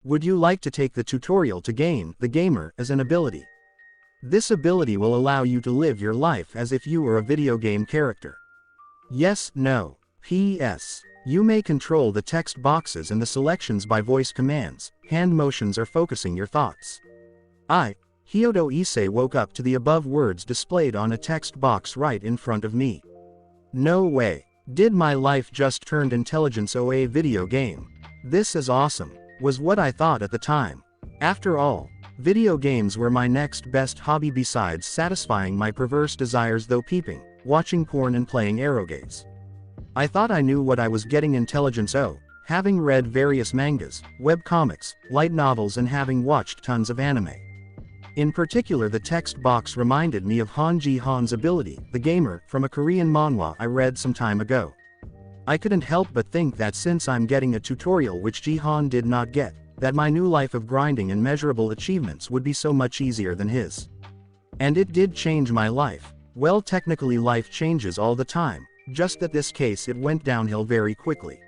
Would you like to take the tutorial to gain the gamer as an ability? This ability will allow you to live your life as if you were a video game character. Yes, no. P.S. You may control the text boxes and the selections by voice commands, hand motions or focusing your thoughts. Issei woke up to the above words displayed on a text box right in front of me. No way. Did my life just turned intelligence a video game? This is awesome, was what I thought at the time. After all, video games were my next best hobby besides satisfying my perverse desires though peeping, watching porn and playing Arrowgates. I thought I knew what I was getting intelligence having read various mangas, webcomics, light novels and having watched tons of anime. In particular the text box reminded me of Han Ji-han's ability, the gamer, from a Korean manhwa I read some time ago. I couldn't help but think that since I'm getting a tutorial which Ji-han did not get, that my new life of grinding and measurable achievements would be so much easier than his. And it did change my life. Well, technically life changes all the time, just that this case it went downhill very quickly.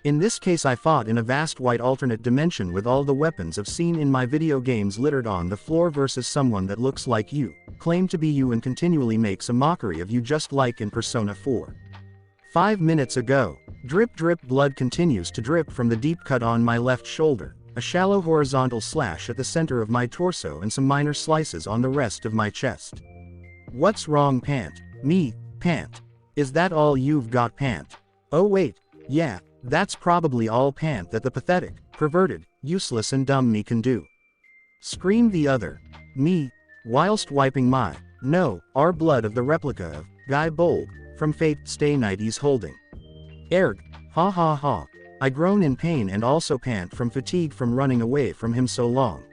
In this case I fought in a vast white alternate dimension with all the weapons I've seen in my video games littered on the floor versus someone that looks like you, claim to be you and continually makes a mockery of you just like in Persona 4. 5 minutes ago. Drip drip blood continues to drip from the deep cut on my left shoulder, a shallow horizontal slash at the center of my torso and some minor slices on the rest of my chest. What's wrong pant? Me, pant. Is that all you've got pant? Oh wait, yeah. That's probably all pant that the pathetic, perverted, useless and dumb me can do. Screamed the other. Me, whilst wiping our blood of the replica of Guy Bold, from Fate Stay Night he's holding. Erg, ha ha ha. I groan in pain and also pant from fatigue from running away from him so long.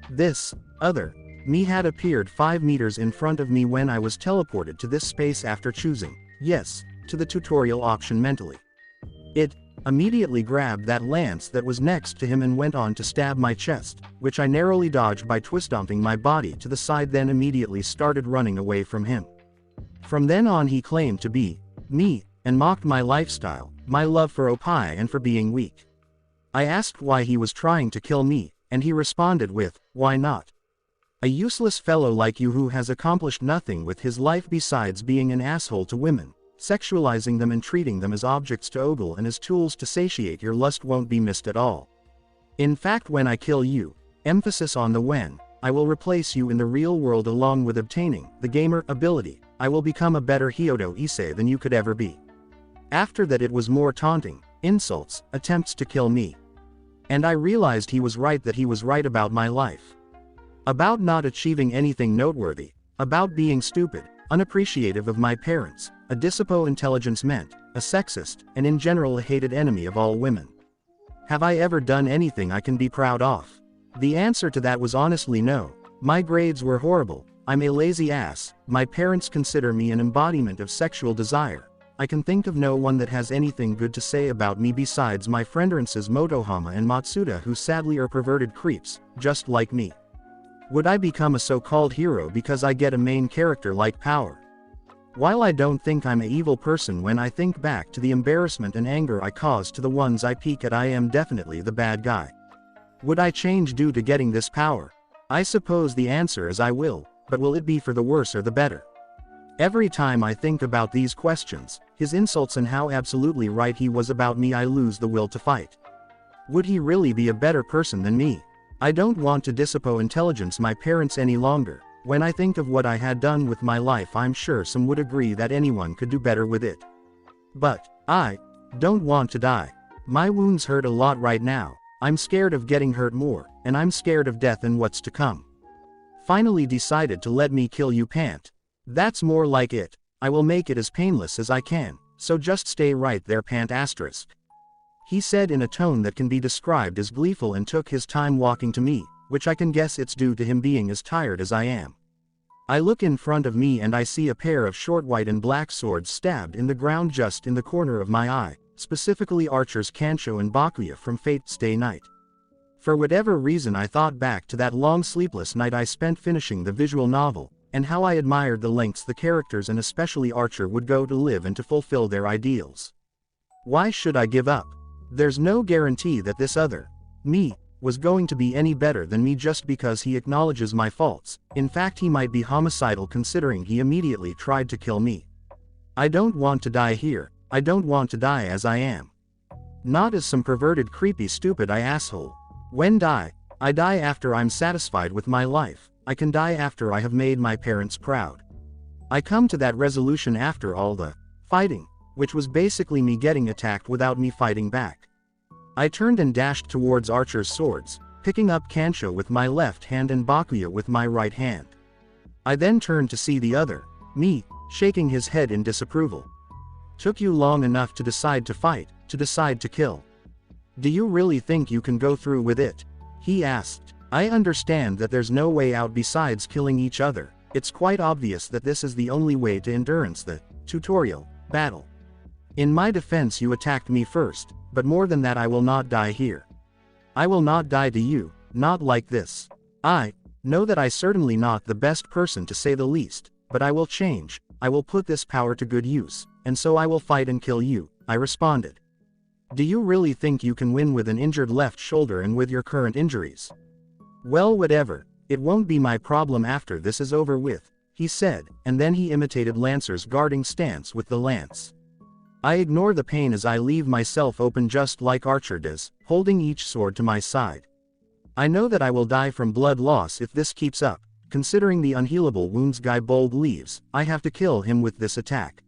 This, other, me had appeared 5 meters in front of me when I was teleported to this space after choosing, yes, to the tutorial option mentally. It immediately grabbed that lance that was next to him and went on to stab my chest, which I narrowly dodged by twist-dumping my body to the side, then immediately started running away from him. From then on he claimed to be me, and mocked my lifestyle, my love for Opai and for being weak. I asked why he was trying to kill me, and he responded with, "Why not? A useless fellow like you who has accomplished nothing with his life besides being an asshole to women, sexualizing them and treating them as objects to ogle and as tools to satiate your lust won't be missed at all. In fact, when I kill you, emphasis on the when, I will replace you in the real world along with obtaining the gamer ability. I will become a better Issei than you could ever be." After that it was more taunting, insults, attempts to kill me. And I realized he was right, that he was right about my life. About not achieving anything noteworthy, about being stupid, unappreciative of my parents, a disciple intelligence meant, a sexist, and in general a hated enemy of all women. Have I ever done anything I can be proud of? The answer to that was honestly no. My grades were horrible, I'm a lazy ass, my parents consider me an embodiment of sexual desire. I can think of no one that has anything good to say about me besides my friendances Motohama and Matsuda, who sadly are perverted creeps, just like me. Would I become a so-called hero because I get a main character-like power? While I don't think I'm an evil person, when I think back to the embarrassment and anger I caused to the ones I peek at, I am definitely the bad guy. Would I change due to getting this power? I suppose the answer is I will, but will it be for the worse or the better? Every time I think about these questions, his insults and how absolutely right he was about me, I lose the will to fight. Would he really be a better person than me? I don't want to disappoint intelligence my parents any longer. When I think of what I had done with my life, I'm sure some would agree that anyone could do better with it. But I don't want to die. My wounds hurt a lot right now. I'm scared of getting hurt more, and I'm scared of death and what's to come. Finally decided to let me kill you pant. That's more like it. I will make it as painless as I can, so just stay right there pant asterisk. He said in a tone that can be described as gleeful, and took his time walking to me, which I can guess it's due to him being as tired as I am. I look in front of me and I see a pair of short white and black swords stabbed in the ground just in the corner of my eye, specifically archers Kancho and Bakuya from Fate Stay Night. For whatever reason I thought back to that long sleepless night I spent finishing the visual novel, and how I admired the lengths the characters and especially Archer would go to live and to fulfill their ideals. Why should I give up? There's no guarantee that this other me was going to be any better than me just because he acknowledges my faults. In fact, he might be homicidal considering he immediately tried to kill me. I don't want to die here. I don't want to die as I am. Not as some perverted creepy stupid asshole. When die, I die after I'm satisfied with my life. I can die after I have made my parents proud. I come to that resolution after all the fighting, which was basically me getting attacked without me fighting back. I turned and dashed towards Archer's swords, picking up Kancho with my left hand and Bakuya with my right hand. I then turned to see the other, me, shaking his head in disapproval. Took you long enough to decide to fight, to decide to kill. Do you really think you can go through with it? He asked. I understand that there's no way out besides killing each other. It's quite obvious that this is the only way to endurance the tutorial battle. In my defense, you attacked me first, but more than that, I will not die here. I will not die to you, not like this. I know that I certainly not the best person to say the least, but I will change. I will put this power to good use, and so I will fight and kill you, I responded. Do you really think you can win with an injured left shoulder and with your current injuries? Well, whatever, it won't be my problem after this is over with, he said, and then he imitated Lancer's guarding stance with the lance. I ignore the pain as I leave myself open just like Archer does, holding each sword to my side. I know that I will die from blood loss if this keeps up. Considering the unhealable wounds Guy Bold leaves, I have to kill him with this attack.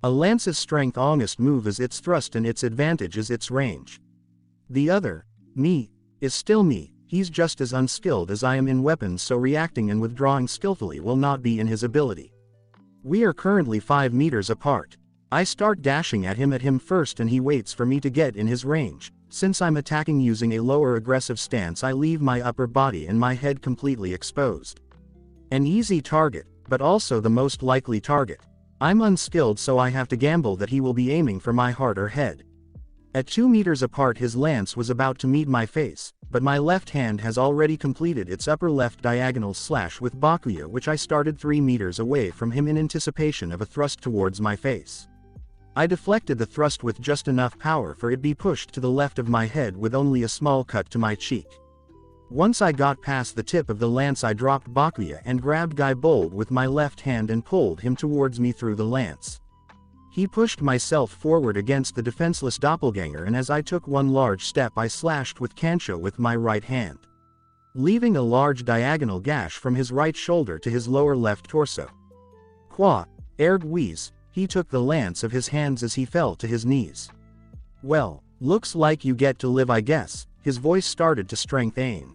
A lance's strength longest move is its thrust and its advantage is its range. The other, me, is still me. He's just as unskilled as I am in weapons, so reacting and withdrawing skillfully will not be in his ability. We are currently 5 meters apart. I start dashing at him first and he waits for me to get in his range. Since I'm attacking using a lower aggressive stance, I leave my upper body and my head completely exposed. An easy target, but also the most likely target. I'm unskilled, so I have to gamble that he will be aiming for my heart or head. At 2 meters apart, his lance was about to meet my face, but my left hand has already completed its upper left diagonal slash with Bakuya, which I started 3 meters away from him in anticipation of a thrust towards my face. I deflected the thrust with just enough power for it be pushed to the left of my head with only a small cut to my cheek. Once I got past the tip of the lance, I dropped Bakuya and grabbed Guy Bold with my left hand and pulled him towards me through the lance. He pushed myself forward against the defenseless doppelganger, and as I took one large step, I slashed with Kancho with my right hand, leaving a large diagonal gash from his right shoulder to his lower left torso. Qua, erguise, he took the lance of his hands as he fell to his knees. Well, looks like you get to live, I guess. His voice started to strengthen.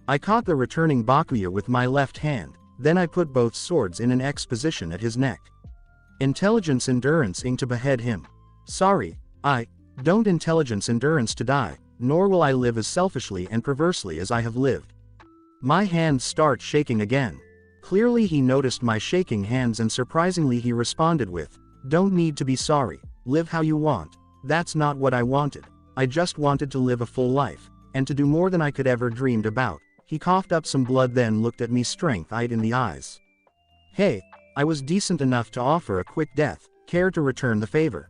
I caught the returning Bakuya with my left hand, then I put both swords in an X position at his neck. Intelligence endurance ing to behead him. Sorry, I don't intelligence endurance to die, nor will I live as selfishly and perversely as I have lived. My hands start shaking again. Clearly he noticed my shaking hands, and surprisingly he responded with, "Don't need to be sorry, live how you want." That's not what I wanted. I just wanted to live a full life, and to do more than I could ever dreamed about. He coughed up some blood, then looked at me strength-eyed in the eyes. Hey, I was decent enough to offer a quick death. Care to return the favor?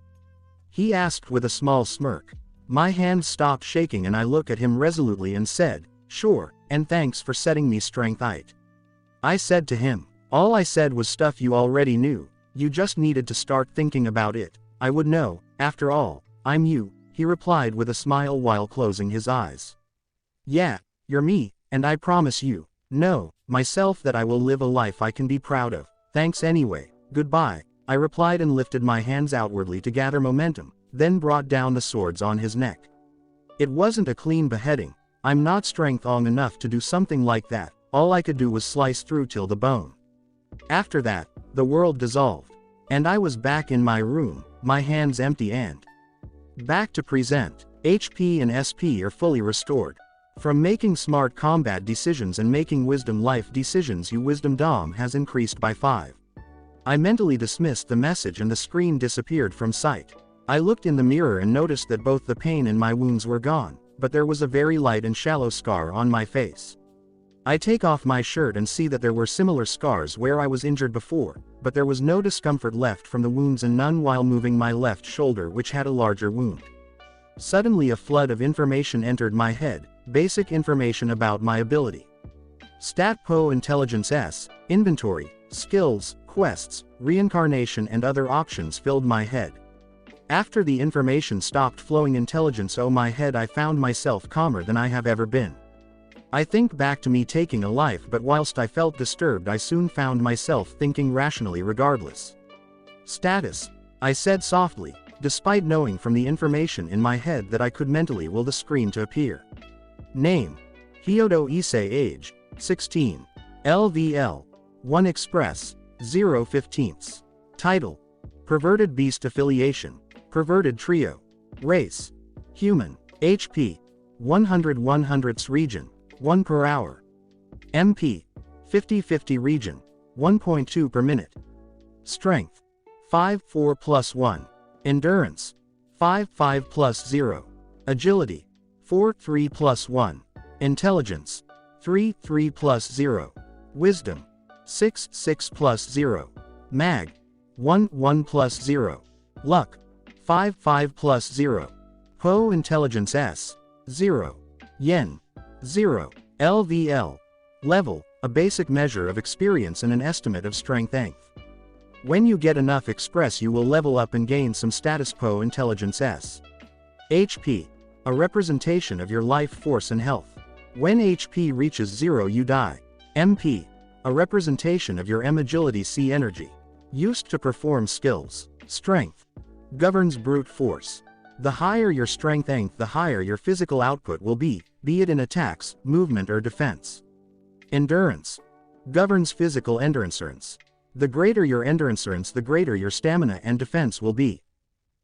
He asked with a small smirk. My hands stopped shaking and I looked at him resolutely and said, "Sure, and thanks for setting me strength-eyed." I said to him, "All I said was stuff you already knew. You just needed to start thinking about it. I would know, after all, I'm you," he replied with a smile while closing his eyes. "Yeah, you're me, and I promise you, know, myself, that I will live a life I can be proud of. Thanks anyway, goodbye," I replied and lifted my hands outwardly to gather momentum, then brought down the swords on his neck. It wasn't a clean beheading. I'm not strong enough to do something like that. All I could do was slice through till the bone. After that, the world dissolved, and I was back in my room, my hands empty and back to present. HP and SP are fully restored. From making smart combat decisions and making wisdom life decisions, your wisdom dom has increased by 5. I mentally dismissed the message and the screen disappeared from sight. I looked in the mirror and noticed that both the pain and my wounds were gone, but there was a very light and shallow scar on my face. I take off my shirt and see that there were similar scars where I was injured before, but there was no discomfort left from the wounds and none while moving my left shoulder, which had a larger wound. Suddenly a flood of information entered my head. basic information about my ability. Stat Po Intelligence S, inventory, skills, quests, reincarnation and other options filled my head. After the information stopped flowing intelligence my head, I found myself calmer than I have ever been. I think back to me taking a life, but whilst I felt disturbed I soon found myself thinking rationally regardless. Status, I said softly, despite knowing from the information in my head that I could mentally will the screen to appear. Name, Hyodo Issei. Age, 16. LVL, 1 Express, 0/15. Title, Perverted Beast Affiliation, Perverted Trio. Race, Human. HP, 100/100ths region, 1 per hour. MP, 50/50 region, 1.2 per minute. Strength, 5/4+1. Endurance, 5/5+0. Agility, 4/3+1. Intelligence, 3/3+0. Wisdom, 6/6+0. Mag, 1/1+0. Luck, 5/5+0. Po Intelligence S, 0. Yen, 0. LVL. Level, a basic measure of experience and an estimate of strength. When you get enough Express you will level up and gain some status. Po Intelligence S. HP, a representation of your life force and health. When HP reaches 0 you die. MP, a representation of your agility C energy. Used to perform skills. Strength, governs brute force. The higher your strength, the higher your physical output will be it in attacks, movement or defense. Endurance, governs physical endurance. The greater your endurance, the greater your stamina and defense will be.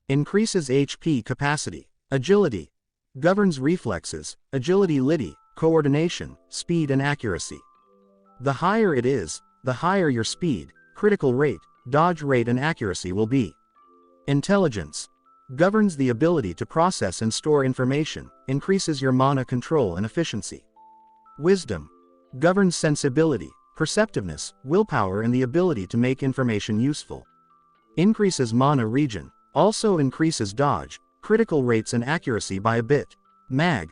Increases HP capacity. Agility, governs reflexes, agility liddy, coordination, speed and accuracy. The higher it is, the higher your speed, critical rate, dodge rate and accuracy will be. Intelligence, governs the ability to process and store information, increases your mana control and efficiency. Wisdom, governs sensibility, perceptiveness, willpower and the ability to make information useful. Increases mana region, also increases dodge, critical rates and accuracy by a bit. Mag,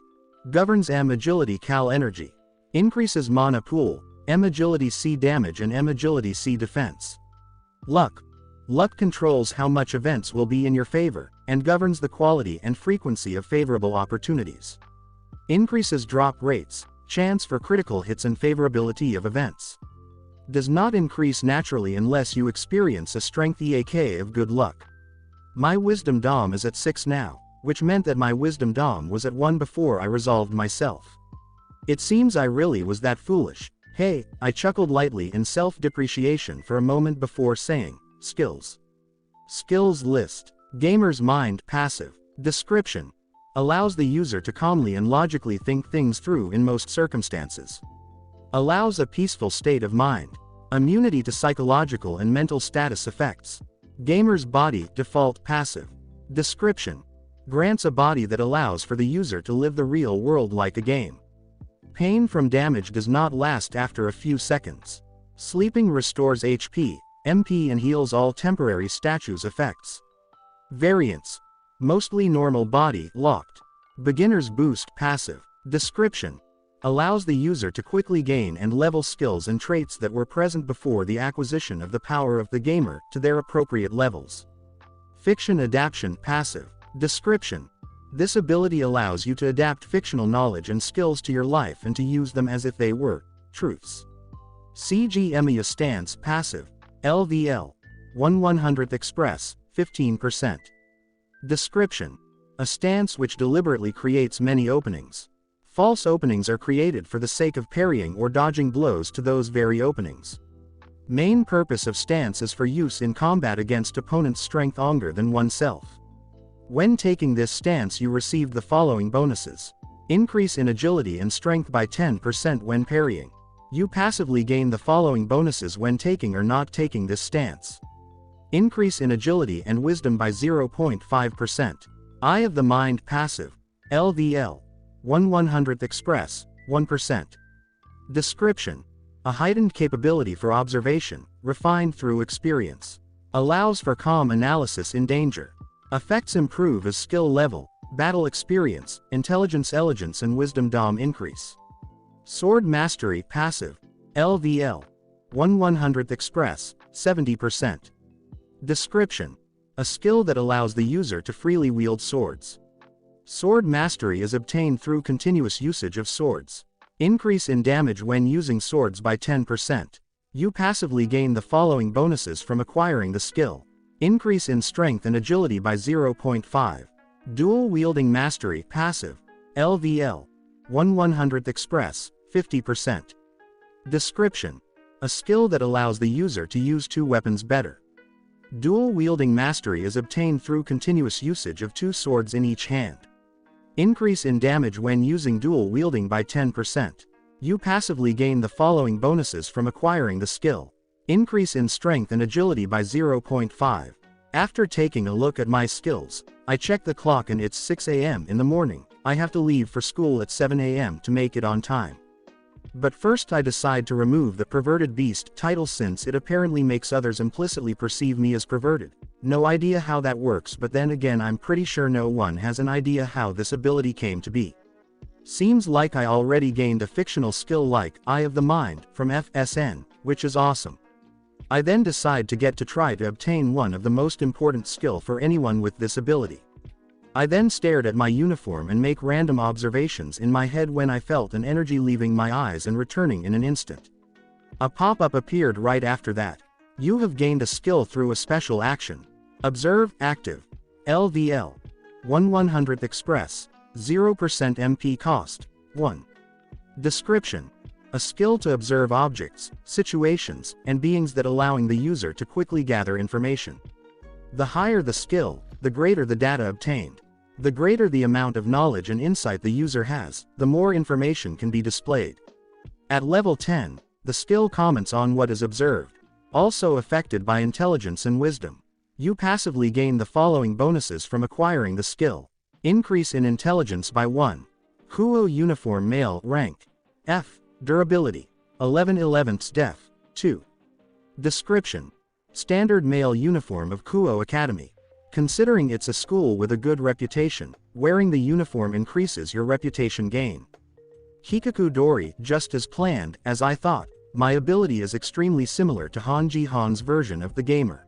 governs agility cal energy. Increases mana pool, agility C damage and agility C defense. Luck, luck controls how much events will be in your favor, and governs the quality and frequency of favorable opportunities. Increases drop rates, chance for critical hits and favorability of events. Does not increase naturally unless you experience a strength EAK of good luck. My wisdom DOM is at 6 now, which meant that my wisdom DOM was at 1 before I resolved myself. It seems I really was that foolish. Hey, I chuckled lightly in self-depreciation for a moment before saying, skills. Skills list. Gamer's mind passive. Description. Allows the user to calmly and logically think things through in most circumstances. Allows a peaceful state of mind. Immunity to psychological and mental status effects. Gamer's body default passive. Description. Grants a body that allows for the user to live the real world like a game. Pain from damage does not last after a few seconds. Sleeping restores HP, MP and heals all temporary statues effects. Variants. Mostly normal body locked. Beginner's boost passive. Description. Allows the user to quickly gain and level skills and traits that were present before the acquisition of the power of the gamer to their appropriate levels. Fiction adaptation passive. Description. This ability allows you to adapt fictional knowledge and skills to your life and to use them as if they were truths. CGMEA stance passive. LVL. 1/100th Express, 15%. Description. A stance which deliberately creates many openings. False openings are created for the sake of parrying or dodging blows to those very openings. Main purpose of stance is for use in combat against opponent's strength stronger than oneself. When taking this stance you receive the following bonuses. Increase in agility and strength by 10% when parrying. You passively gain the following bonuses when taking or not taking this stance. Increase in agility and wisdom by 0.5%. Eye of the mind passive. LVL. 1/100th Express, 1%. Description. A heightened capability for observation, refined through experience. Allows for calm analysis in danger. Effects improve as skill level, Battle experience, intelligence, elegance and wisdom dom increase. Sword mastery passive, LVL. 1/100th express, 70%. Description. A skill that allows the user to freely wield swords. Sword mastery is obtained through continuous usage of swords. Increase in damage when using swords by 10%. You passively gain the following bonuses from acquiring the skill. Increase in strength and agility by 0.5. Dual wielding mastery passive, LVL. 1/100th express, 50%. Description. A skill that allows the user to use two weapons better. Dual wielding mastery is obtained through continuous usage of two swords in each hand. Increase in damage when using dual wielding by 10%. You passively gain the following bonuses from acquiring the skill. Increase in strength and agility by 0.5. After taking a look at my skills, I check the clock and it's 6 a.m. in the morning. I have to leave for school at 7 a.m. to make it on time. But first I decide to remove the perverted beast title since it apparently makes others implicitly perceive me as perverted. No idea how that works, but then again I'm pretty sure no one has an idea how this ability came to be. Seems like I already gained a fictional skill like Eye of the Mind from FSN, which is awesome. I then decide to get to try to obtain one of the most important skill for anyone with this ability. I then stared at my uniform and make random observations in my head when I felt an energy leaving my eyes and returning in an instant. A pop-up appeared right after that. You have gained a skill through a special action. Observe active. LVL. 1/100th express. 0% MP cost. 1. Description. A skill to observe objects, situations, and beings that allowing the user to quickly gather information. The higher the skill, the greater the data obtained. The greater the amount of knowledge and insight the user has, the more information can be displayed. At level 10, the skill comments on what is observed, also affected by intelligence and wisdom. You passively gain the following bonuses from acquiring the skill. Increase in intelligence by 1. Kuo uniform male rank. F. Durability. 11/11ths def. 2. Description. Standard male uniform of Kuo Academy. Considering it's a school with a good reputation, wearing the uniform increases your reputation gain. Hikaku Dori, just as planned, as I thought, my ability is extremely similar to Hanji Han's version of the gamer.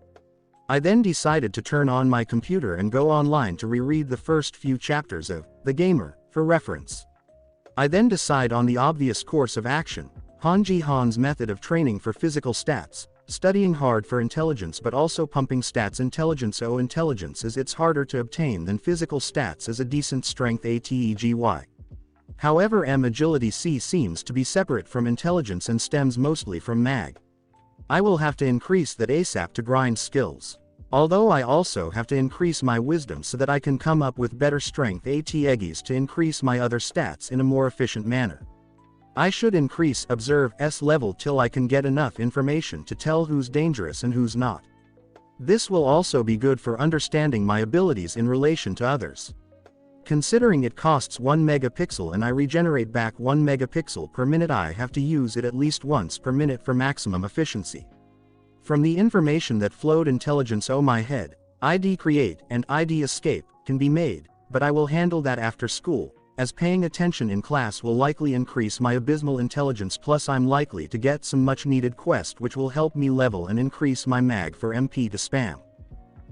I then decided to turn on my computer and go online to reread the first few chapters of The Gamer, for reference. I then decide on the obvious course of action, Hanji Han's method of training for physical stats, studying hard for intelligence but also pumping stats intelligence. Intelligence is it's harder to obtain than physical stats as a decent strength ATEGY. However agility C seems to be separate from intelligence and stems mostly from mag. I will have to increase that ASAP to grind skills. Although I also have to increase my wisdom so that I can come up with better strength ATEGs to increase my other stats in a more efficient manner. I should increase observe S level till I can get enough information to tell who's dangerous and who's not. This will also be good for understanding my abilities in relation to others. Considering it costs 1 megapixel and I regenerate back 1 megapixel per minute, I have to use it at least once per minute for maximum efficiency. From the information that flowed intelligence my head, ID create and ID escape can be made, but I will handle that after school, as paying attention in class will likely increase my abysmal intelligence, plus I'm likely to get some much needed quest which will help me level and increase my mag for MP to spam.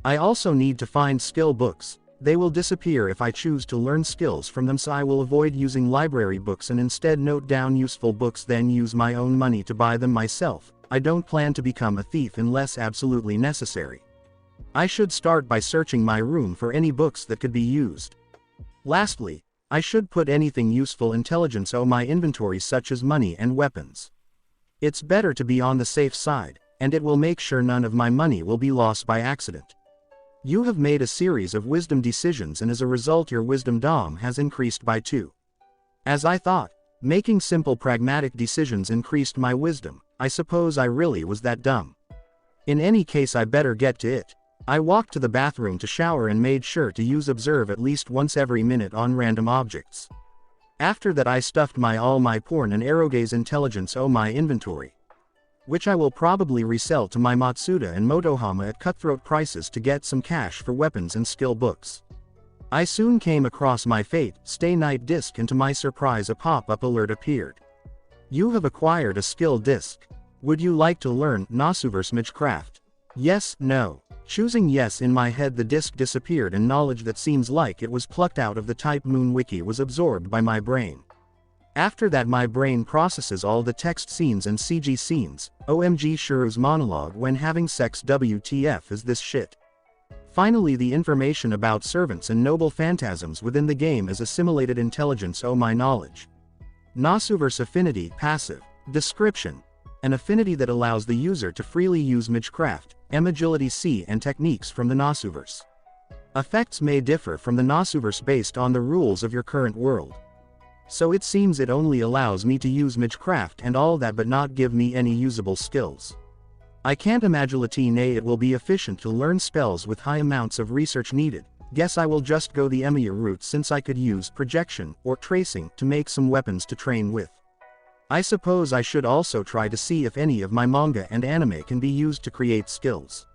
I also need to find skill books. They will disappear if I choose to learn skills from them, so I will avoid using library books and instead note down useful books, then use my own money to buy them myself. I don't plan to become a thief unless absolutely necessary. I should start by searching my room for any books that could be used. Lastly, I should put anything useful intelligence my inventory, such as money and weapons. It's better to be on the safe side, and it will make sure none of my money will be lost by accident. You have made a series of wisdom decisions and as a result your wisdom dom has increased by 2. As I thought, making simple pragmatic decisions increased my wisdom. I suppose I really was that dumb. In any case, I better get to it. I walked to the bathroom to shower and made sure to use observe at least once every minute on random objects. After that I stuffed all my porn and erogaze intelligence my inventory, which I will probably resell to my Matsuda and Motohama at cutthroat prices to get some cash for weapons and skill books. I soon came across my Fate Stay Night disc, and to my surprise a pop-up alert appeared. You have acquired a skill disc. Would you like to learn Nasuverse Magecraft? Yes, no. Choosing yes, in my head the disc disappeared and knowledge that seems like it was plucked out of the Type Moon wiki was absorbed by my brain. After that my brain processes all the text scenes and CG scenes. OMG, Shuru's monologue when having sex, WTF is this shit? Finally, the information about servants and noble phantasms within the game is assimilated intelligence. Oh my knowledge. Nasuverse affinity passive. Description. An affinity that allows the user to freely use Magecraft, Agility C and techniques from the Nasuverse. Effects may differ from the Nasuverse based on the rules of your current world. So it seems it only allows me to use Magecraft and all that, but not give me any usable skills. I can't imagine it will be efficient to learn spells with high amounts of research needed. Guess I will just go the Emiya route, since I could use projection or tracing to make some weapons to train with. I suppose I should also try to see if any of my manga and anime can be used to create skills.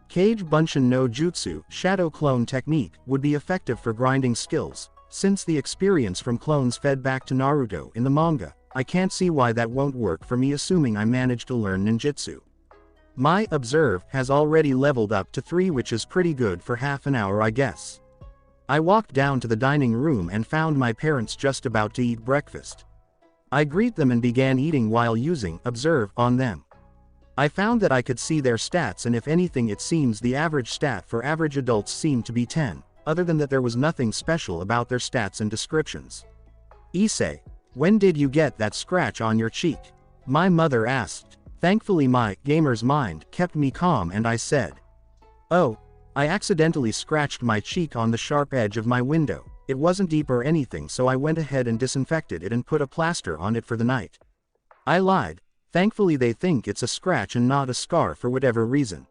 Kage Bunshin no Jutsu, Shadow Clone Technique, would be effective for grinding skills. Since the experience from clones fed back to Naruto in the manga, I can't see why that won't work for me, assuming I manage to learn ninjutsu. My Observe has already leveled up to 3, which is pretty good for half an hour, I guess. I walked down to the dining room and found my parents just about to eat breakfast. I greet them and began eating while using Observe on them. I found that I could see their stats, and if anything it seems the average stat for average adults seemed to be 10, other than that there was nothing special about their stats and descriptions. Issei, when did you get that scratch on your cheek? My mother asked. Thankfully my gamer's mind kept me calm and I said, oh, I accidentally scratched my cheek on the sharp edge of my window. It wasn't deep or anything, so I went ahead and disinfected it and put a plaster on it for the night. I lied. Thankfully they think it's a scratch and not a scar for whatever reason.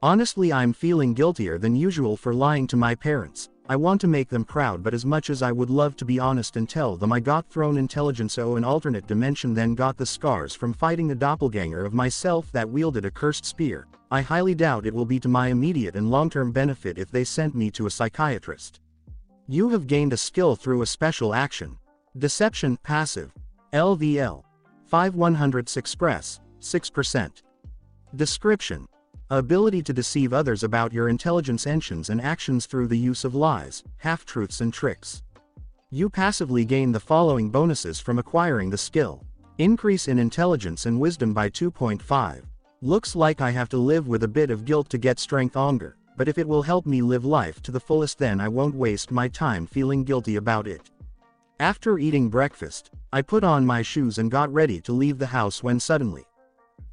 Honestly, I'm feeling guiltier than usual for lying to my parents. I want to make them proud, but as much as I would love to be honest and tell them I got thrown intelligence an alternate dimension, then got the scars from fighting the doppelganger of myself that wielded a cursed spear, I highly doubt it will be to my immediate and long-term benefit if they sent me to a psychiatrist. You have gained a skill through a special action. Deception passive. LVL. 5100 Express, 6%. Description. Ability to deceive others about your intelligence engines and actions through the use of lies, half-truths and tricks. You passively gain the following bonuses from acquiring the skill. Increase in intelligence and wisdom by 2.5. Looks like I have to live with a bit of guilt to get strength anger, but if it will help me live life to the fullest, then I won't waste my time feeling guilty about it. After eating breakfast, I put on my shoes and got ready to leave the house when suddenly.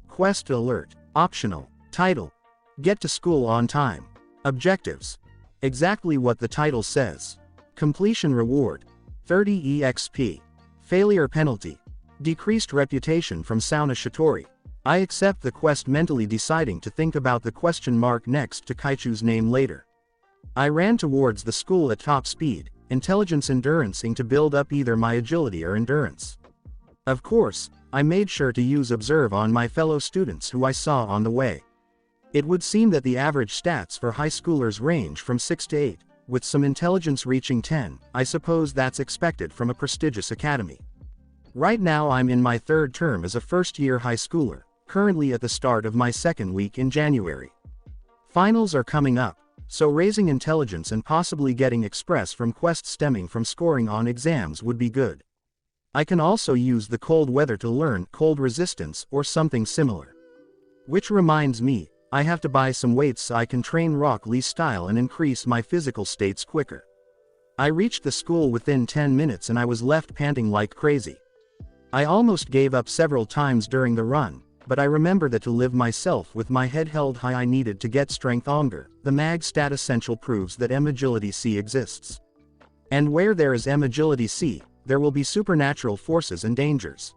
Quest alert. Optional. Title. Get to school on time. Objectives. Exactly what the title says. Completion reward. 30 EXP. Failure penalty. Decreased reputation from Sauna Shitori. I accept the quest, mentally deciding to think about the question mark next to Kaichu's name later. I ran towards the school at top speed, intelligence endurancing to build up either my agility or endurance. Of course, I made sure to use Observe on my fellow students who I saw on the way. It would seem that the average stats for high schoolers range from 6 to 8, with some intelligence reaching 10, I suppose that's expected from a prestigious academy. Right now I'm in my 3rd term as a first-year high schooler, currently at the start of my 2nd week in January. Finals are coming up, so raising intelligence and possibly getting express from quests stemming from scoring on exams would be good. I can also use the cold weather to learn cold resistance or something similar. Which reminds me, I have to buy some weights so I can train Rock Lee style and increase my physical states quicker. I reached the school within 10 minutes and I was left panting like crazy. I almost gave up several times during the run, but I remember that to live myself with my head held high I needed to get strength anger. The mag stat essential proves that Agility C exists. And where there is Agility C, there will be supernatural forces and dangers.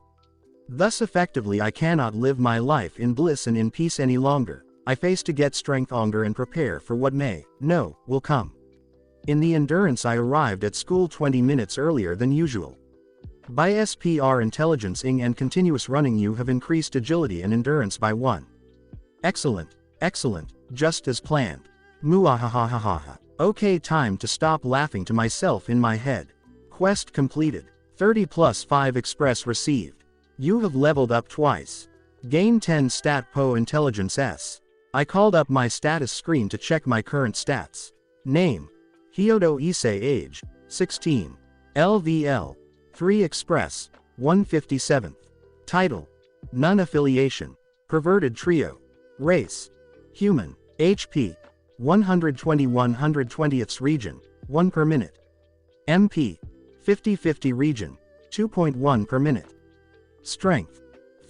Thus effectively I cannot live my life in bliss and in peace any longer. I face to get strength anger and prepare for what will come. In the endurance I arrived at school 20 minutes earlier than usual. By SPR intelligencing and continuous running you have increased agility and endurance by 1. Excellent, excellent, just as planned. Muahahahaha. Okay, time to stop laughing to myself in my head. Quest completed. 30 plus 5 express received. You have leveled up twice. Gain 10 stat Po Intelligence S. I called up my status screen to check my current stats. Name: Hyodo Issei. Age: 16. LVL: 3 express, 157th. Title: None affiliation. Perverted trio. Race: Human. HP: 120 120ths region, 1 per minute. MP: 50-50 region, 2.1 per minute. Strength: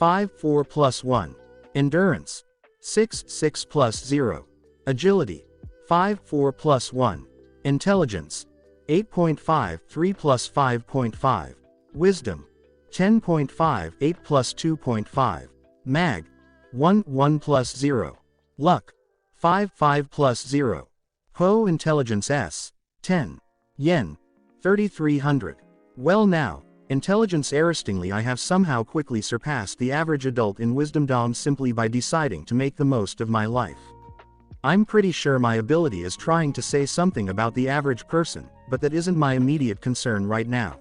5-4 plus 1. Endurance: 6-6 plus 0. Agility: 5-4 plus 1. Intelligence: 8.5 3 plus 5.5. Wisdom: 10.5 8 plus 2.5. Mag: 1 1 plus 0. Luck: 5 5 plus 0. Po Intelligence S: 10. Yen: 3,300. Well now, intelligence. Interestingly, I have somehow quickly surpassed the average adult in wisdomdom simply by deciding to make the most of my life. I'm pretty sure my ability is trying to say something about the average person, but that isn't my immediate concern right now.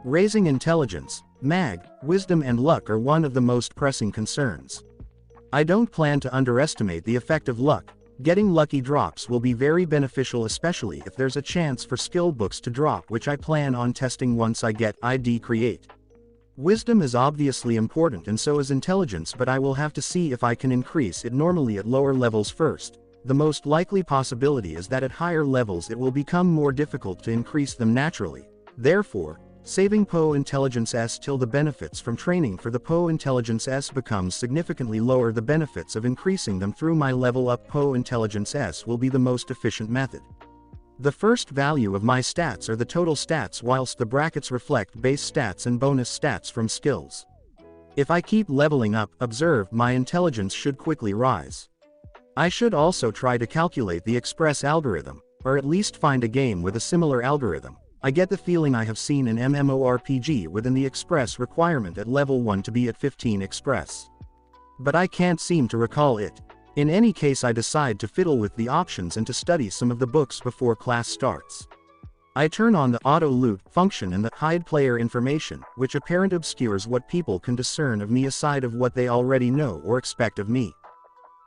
Raising intelligence, mag, wisdom and luck are one of the most pressing concerns. I don't plan to underestimate the effect of luck. Getting lucky drops will be very beneficial, especially if there's a chance for skill books to drop, which I plan on testing once I get ID Create. Wisdom is obviously important and so is intelligence, but I will have to see if I can increase it normally at lower levels first. The most likely possibility is that at higher levels it will become more difficult to increase them naturally. Therefore, saving Po Intelligence S till the benefits from training for the Po Intelligence S becomes significantly lower, the benefits of increasing them through my level up Po Intelligence S will be the most efficient method. The first value of my stats are the total stats, whilst the brackets reflect base stats and bonus stats from skills. If I keep leveling up, observe, my intelligence should quickly rise. I should also try to calculate the express algorithm, or at least find a game with a similar algorithm. I get the feeling I have seen an MMORPG within the express requirement at level 1 to be at 15 express. But I can't seem to recall it. In any case, I decide to fiddle with the options and to study some of the books before class starts. I turn on the auto loot function and the hide player information, which apparently obscures what people can discern of me aside of what they already know or expect of me.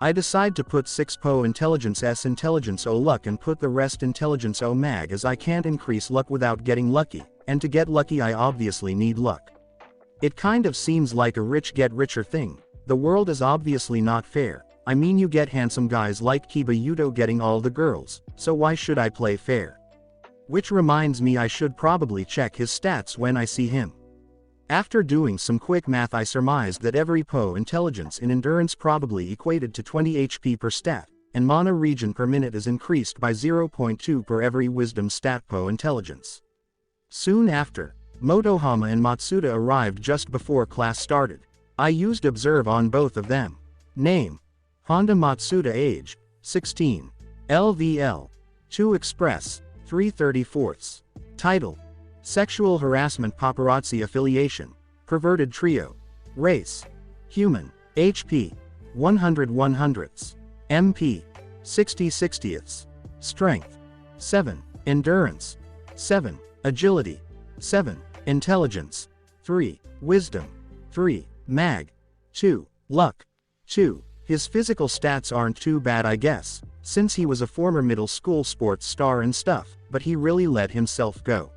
I decide to put 6 Po Intelligence S Intelligence O Luck and put the rest Intelligence O Mag, as I can't increase luck without getting lucky, and to get lucky I obviously need luck. It kind of seems like a rich get richer thing. The world is obviously not fair. I mean, you get handsome guys like Kiba Yudo getting all the girls, so why should I play fair? Which reminds me, I should probably check his stats when I see him. After doing some quick math, I surmised that every Po Intelligence in Endurance probably equated to 20 HP per stat, and Mana region per minute is increased by 0.2 per every Wisdom stat Po Intelligence. Soon after, Motohama and Matsuda arrived just before class started. I used Observe on both of them. Name: Honda Matsuda. Age: 16. LVL: 2 Express, 3/34. Title: Sexual Harassment Paparazzi Affiliation. Perverted Trio. Race: Human. HP: 100 100ths. MP: 60 60ths. Strength: 7. Endurance: 7. Agility: 7. Intelligence: 3. Wisdom: 3. Mag: 2. Luck: 2. His physical stats aren't too bad, I guess, since he was a former middle school sports star and stuff, but he really let himself go.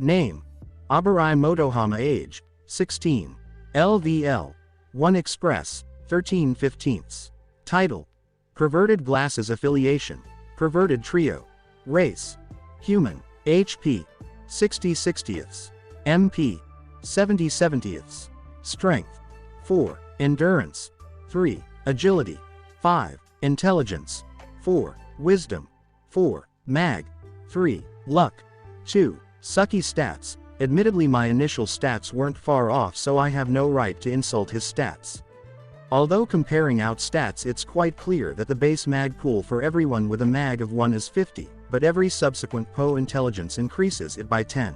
Name: Abarai Motohama. Age: 16. LVL: 1 Express, 13/15. Title: Perverted Glasses Affiliation. Perverted Trio. Race: Human. HP: 60 60ths. MP: 70 70ths. Strength: 4. Endurance: 3. Agility: 5. Intelligence: 4. Wisdom: 4. Mag: 3. Luck: 2. Sucky stats. Admittedly, my initial stats weren't far off, so I have no right to insult his stats. Although comparing out stats, it's quite clear that the base mag pool for everyone with a mag of 1 is 50, but every subsequent Po Intelligence increases it by 10.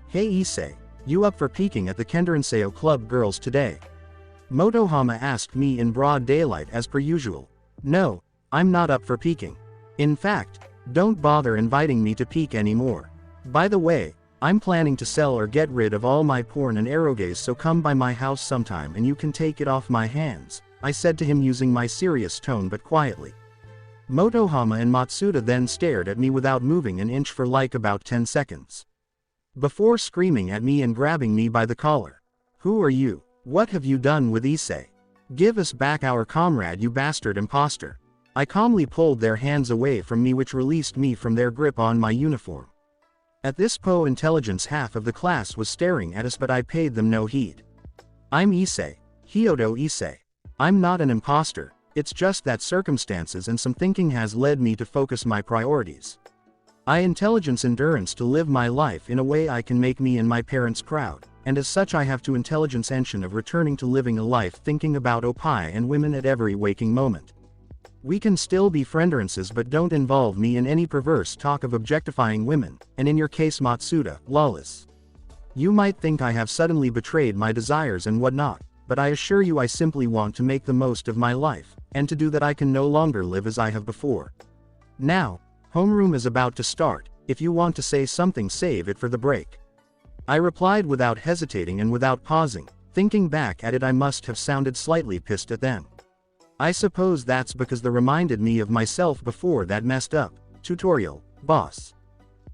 Hey Issei, you up for peeking at the Kendaranseo Club girls today? Motohama asked me in broad daylight as per usual. No, I'm not up for peeking. In fact, Don't bother inviting me to peek anymore. By the way, I'm planning to sell or get rid of all my porn and eroges, so come by my house sometime and you can take it off my hands, I said to him using my serious tone but quietly. Motohama and Matsuda then stared at me without moving an inch for like about 10 seconds. Before screaming at me and grabbing me by the collar. Who are you? What have you done with Issei? Give us back our comrade, you bastard imposter. I calmly pulled their hands away from me, which released me from their grip on my uniform. At this po intelligence, half of the class was staring at us, but I paid them no heed. I'm Issei. Hyodo Issei. I'm not an imposter, it's just that circumstances and some thinking has led me to focus my priorities. I intelligence endurance to live my life in a way I can make me and my parents proud, and as such I have to intelligence engine of returning to living a life thinking about opai and women at every waking moment. We can still be frienderances, but don't involve me in any perverse talk of objectifying women, and in your case Matsuda, lawless. You might think I have suddenly betrayed my desires and whatnot, but I assure you I simply want to make the most of my life, and to do that I can no longer live as I have before. Now, homeroom is about to start, if you want to say something save it for the break. I replied without hesitating and without pausing. Thinking back at it, I must have sounded slightly pissed at them. I suppose that's because they reminded me of myself before that messed up. Tutorial, boss.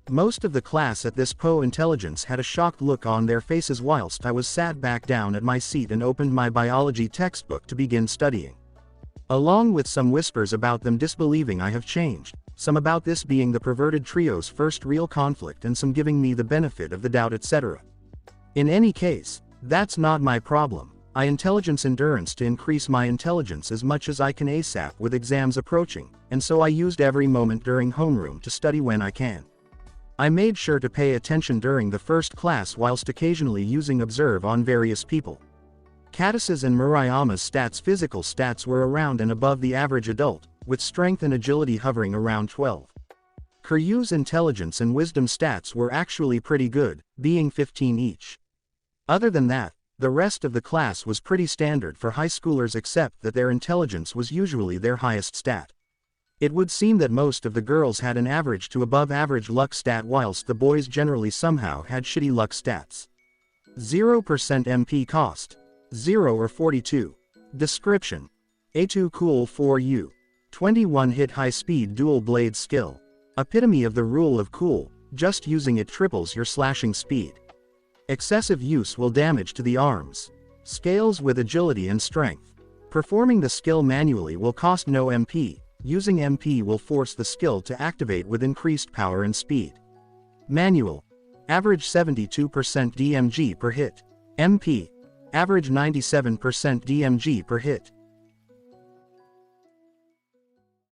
Most of the class at this po intelligence had a shocked look on their faces whilst I was sat back down at my seat and opened my biology textbook to begin studying. Along with some whispers about them disbelieving I have changed, some about this being the perverted trio's first real conflict, and some giving me the benefit of the doubt, etc. In any case, that's not my problem. I intelligence endurance to increase my intelligence as much as I can ASAP with exams approaching, and so I used every moment during homeroom to study when I can. I made sure to pay attention during the first class whilst occasionally using observe on various people. Katasa's and Murayama's physical stats were around and above the average adult, with strength and agility hovering around 12. Kiryu's intelligence and wisdom stats were actually pretty good, being 15 each. Other than that, the rest of the class was pretty standard for high schoolers, except that their intelligence was usually their highest stat. It would seem that most of the girls had an average to above average luck stat, whilst the boys generally somehow had shitty luck stats. 0% MP cost. 0 or 42. Description. A2 cool for you. 21 hit high speed dual blade skill. Epitome of the rule of cool, just using it triples your slashing speed. Excessive use will damage to the arms. Scales with agility and strength. Performing the skill manually will cost no MP, using MP will force the skill to activate with increased power and speed. Manual. Average 72% DMG per hit. MP. Average 97% DMG per hit.